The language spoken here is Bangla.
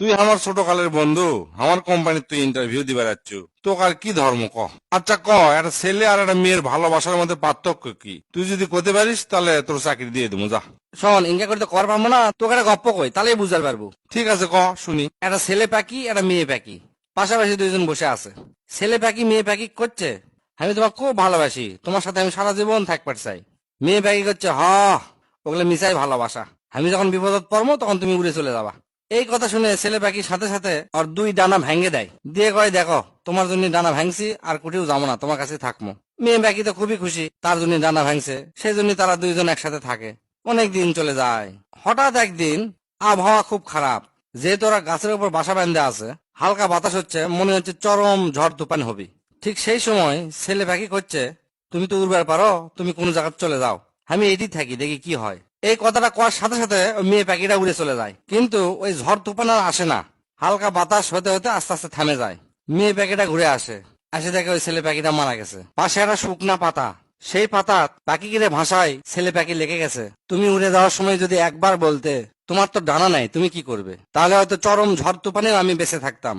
তুই আমার ছোটকালের বন্ধু, আমার কোম্পানির তুই ইন্টারভিউ দিবার যাচ্ছ। তোকে আর কি ধর্ম ক? আচ্ছা ক, একটা ছেলে আর একটা মেয়ের ভালোবাসার মধ্যে পার্থক্য কি? তুই যদি করতে পারিস তাহলে তোর চাকরি দিয়ে দেবো, যা। শোন, ইনকা করতে কর পারবো না, তোকে একটা গপ্প কই তাহলেই বুঝতে পারবো। ঠিক আছে, ক শুনি। একটা ছেলে পাখি একটা মেয়ে পাখি পাশাপাশি দুইজন বসে আছে। ছেলে পাখি মেয়ে পাখি করছে, আমি তোমাকে খুব ভালোবাসি, তোমার সাথে আমি সারা জীবন থাকবার চাই। মেয়ে পাখি করছে, ওগুলো মিশাই ভালোবাসা, আমি যখন বিপদত পড়বো তখন তুমি উড়ে চলে যাবা। এই কথা শুনে ছেলে পাখির সাথে সাথে আর দুই ডানা ভেঙে দেয়, দিয়ে কয়, দেখো তোমার জন্য ডানা ভাঙছি, আর কুটিও যাবো না, তোমার কাছে থাকবো। মেয়ে পাখি তো খুবই খুশি, তার জন্য ডানা ভাঙছে, সেই জন্য তারা দুইজন একসাথে থাকে। অনেক দিন চলে যায়। হঠাৎ একদিন আবহাওয়া খুব খারাপ, যেহেতু ওরা গাছের উপর বাসা বেঁধে আছে, হালকা বাতাস হচ্ছে, মনে হচ্ছে চরম ঝড় তুফান হবে। ঠিক সেই সময় ছেলে পাখি করছে, তুমি তো উড়বার পারো, তুমি কোন জায়গায় চলে যাও, আমি এটি থাকি, দেখি কি হয়। এই কথাটা কোয়ার সাথে সাথে ওই মেয়ে পাখিটা উড়ে চলে যায়, কিন্তু ওই ঝড় তুফান আর আসে না। হালকা বাতাস হতে হতে আস্তে আস্তে থেমে যায়। মেয়ে পাখিটা ঘুরে আসে, আসে দেখে ওই ছেলে পাখিটা মারা গেছে। পাশে একটা শুকনা পাতা, সেই পাতা পাখিকে ভাষায় ছেলে পাখি লেগে গেছে, তুমি উড়ে যাওয়ার সময় যদি একবার বলতে, তোমার তো ডানা নাই, তুমি কি করবে, তাহলে হয়তো চরম ঝড় তুফানেও আমি বেঁচে থাকতাম।